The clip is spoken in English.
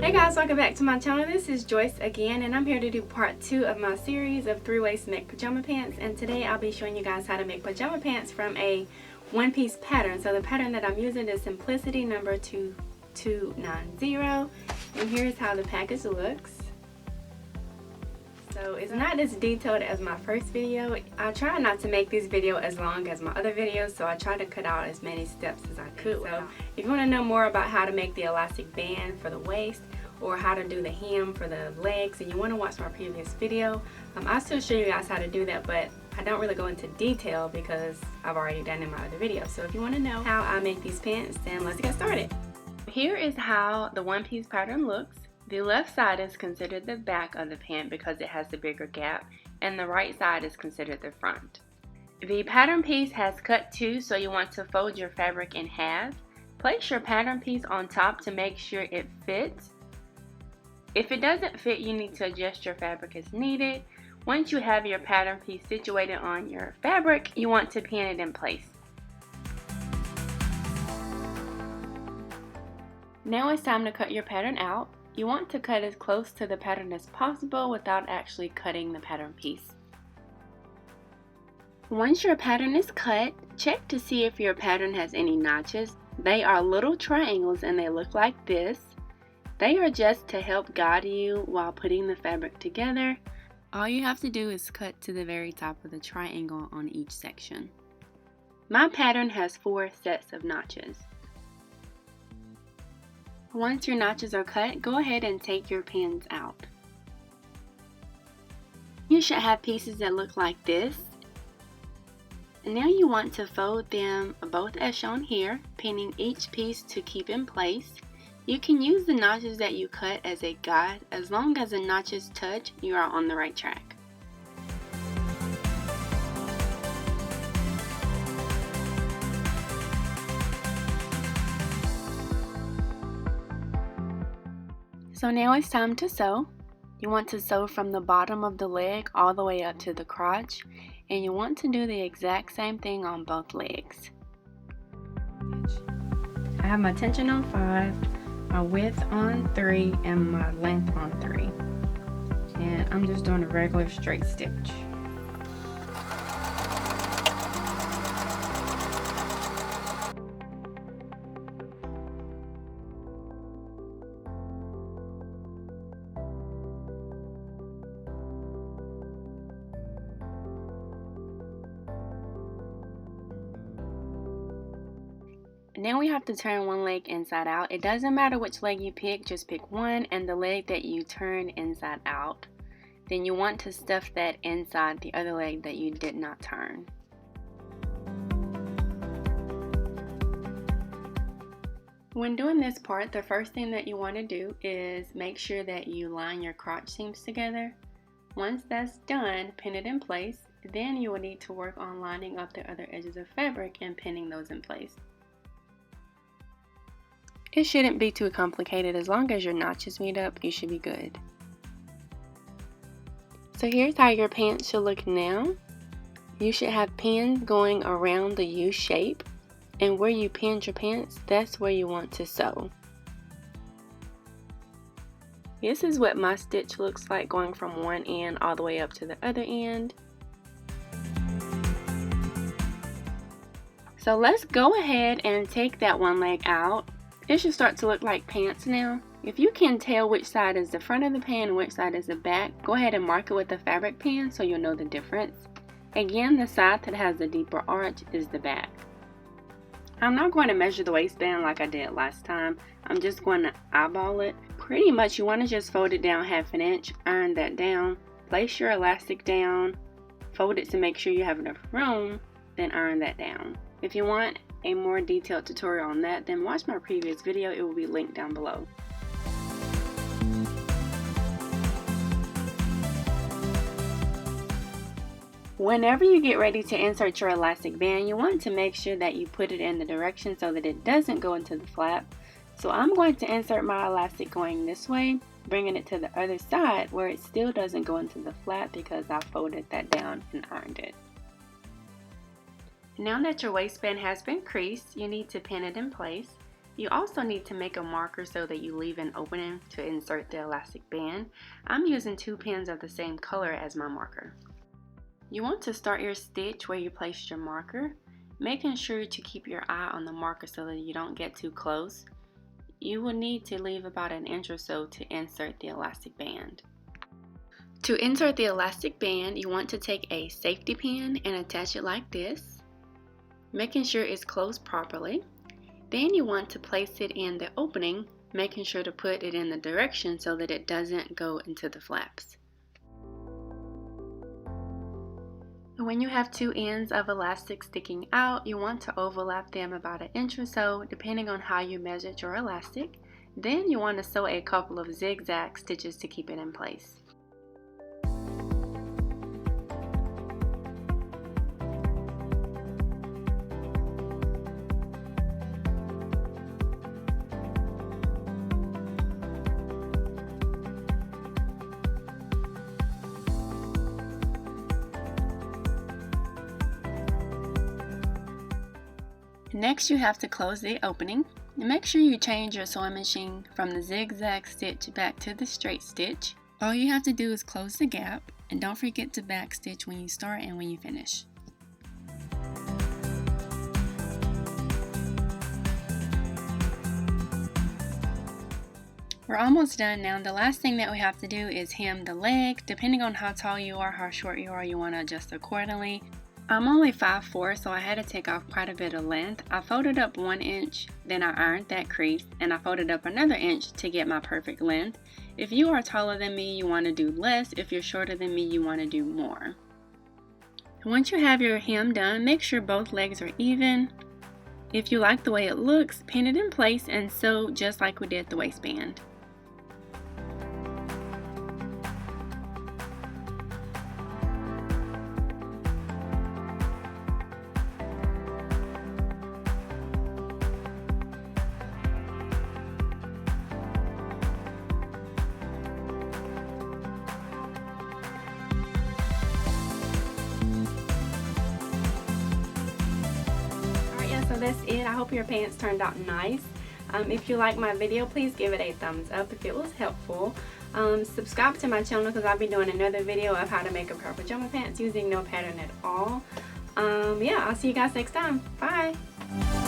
Hey guys, welcome back to my channel. This is Joyce again, and I'm here to do part 2 of my series of 3 ways to make pajama pants. And today I'll be showing you guys how to make pajama pants from a one-piece pattern. So the pattern that I'm using is Simplicity number 2290, and here's how the package looks. So it's not as detailed as my first video. I try not to make this video as long as my other videos, so I try to cut out as many steps as I could. So if you want to know more about how to make the elastic band for the waist, or how to do the hem for the legs, and you want to watch my previous video, I'll still show you guys how to do that, but I don't really go into detail because I've already done it in my other video. So if you want to know how I make these pants, then let's get started. Here is how the one-piece pattern looks. The left side is considered the back of the pant because it has the bigger gap, and the right side is considered the front. The pattern piece has cut 2, so you want to fold your fabric in half. Place your pattern piece on top to make sure it fits. If it doesn't fit, you need to adjust your fabric as needed. Once you have your pattern piece situated on your fabric, you want to pin it in place. Now it's time to cut your pattern out. You want to cut as close to the pattern as possible without actually cutting the pattern piece. Once your pattern is cut, check to see if your pattern has any notches. They are little triangles and they look like this. They are just to help guide you while putting the fabric together. All you have to do is cut to the very top of the triangle on each section. My pattern has 4 sets of notches. Once your notches are cut, go ahead and take your pins out. You should have pieces that look like this. And now you want to fold them both as shown here, pinning each piece to keep in place. You can use the notches that you cut as a guide. As long as the notches touch, you are on the right track. So now it's time to sew. You want to sew from the bottom of the leg all the way up to the crotch, and you want to do the exact same thing on both legs. I have my tension on 5, my width on 3, and my length on 3. And I'm just doing a regular straight stitch. Now we have to turn one leg inside out. It doesn't matter which leg you pick, just pick one, and the leg that you turn inside out. Then you want to stuff that inside the other leg that you did not turn. When doing this part, the first thing that you want to do is make sure that you line your crotch seams together. Once that's done, pin it in place. Then you will need to work on lining up the other edges of fabric and pinning those in place. It shouldn't be too complicated. As long as your notches meet up, you should be good. So here's how your pants should look now. You should have pins going around the U shape, and where you pinned your pants, that's where you want to sew. This is what my stitch looks like going from one end all the way up to the other end. So let's go ahead and take that one leg out. It should start to look like pants now. If you can tell which side is the front of the pant and which side is the back, go ahead and mark it with a fabric pen so you'll know the difference. Again, the side that has the deeper arch is the back. I'm not going to measure the waistband like I did last time. I'm just going to eyeball it. Pretty much you want to just fold it down 1/2 inch, iron that down, place your elastic down, fold it to make sure you have enough room, then iron that down. If you want a more detailed tutorial on that, then watch my previous video. It will be linked down below. Whenever you get ready to insert your elastic band, you want to make sure that you put it in the direction so that it doesn't go into the flap. So I'm going to insert my elastic going this way, bringing it to the other side where it still doesn't go into the flap because I folded that down and ironed it. Now that your waistband has been creased, you need to pin it in place. You also need to make a marker so that you leave an opening to insert the elastic band. I'm using 2 pins of the same color as my marker. You want to start your stitch where you placed your marker, making sure to keep your eye on the marker so that you don't get too close. You will need to leave about an inch or so to insert the elastic band. To insert the elastic band, you want to take a safety pin and attach it like this, making sure it's closed properly. Then you want to place it in the opening, making sure to put it in the direction so that it doesn't go into the flaps. When you have 2 ends of elastic sticking out, you want to overlap them about an inch or so, depending on how you measured your elastic. Then you want to sew a couple of zigzag stitches to keep it in place. Next, you have to close the opening. Make sure you change your sewing machine from the zigzag stitch back to the straight stitch. All you have to do is close the gap, and don't forget to back stitch when you start and when you finish. We're almost done now. The last thing that we have to do is hem the leg. Depending on how tall you are, how short you are, you want to adjust accordingly. I'm only 5'4", so I had to take off quite a bit of length. I folded up 1 inch, then I ironed that crease, and I folded up another inch to get my perfect length. If you are taller than me, you want to do less. If you're shorter than me, you want to do more. Once you have your hem done, make sure both legs are even. If you like the way it looks, pin it in place and sew just like we did the waistband. So that's it. I hope your pants turned out nice. If you like my video, please give it a thumbs up if it was helpful. Subscribe to my channel because I'll be doing another video of how to make a pair of pajama pants using no pattern at all. Yeah, I'll see you guys next time. Bye!